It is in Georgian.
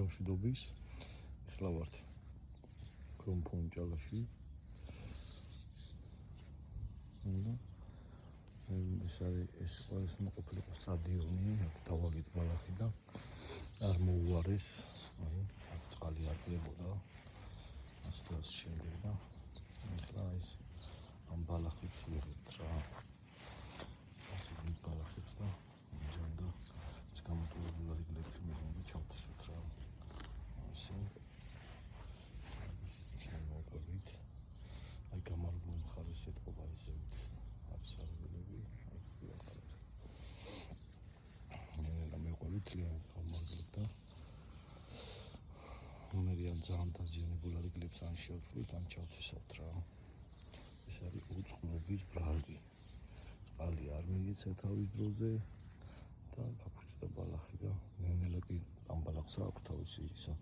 ბავშვიდობის. Ახლა ვართ ქრომფონჭალაში. ეს არის ყოფილიყო სტადიონი, დავალით ბალახი და არ მოუარეს, წყალი არ დებოდა. ასეთაც შემდეგ და ახლა ეს ამ ბალახებს ვიღებთ რა. ასეთ ბალახებს და ამჟამად ეს გამოტოვებული რიგლებში მეგობრებო ჩავთვისოთ რა. ასე მოვყვებით. აი გამარჯვებული მხარეს ეთყობა ისევით არის არგულები, აი ვიყავით. მე მოვყვებით ძალიან გამარჯვებულებ და მერიან ძალიან დაზიანებული რიგლებს ან შევთვლით, ან ჩავთვისავთ რა. ეს არის უწყლობის ბრალდი. წყალი არ მიეცა თავის დროზე და გაფუჭდა ბალახი და ნენელა კი ამ ბალახს აქვს თავისი ისა.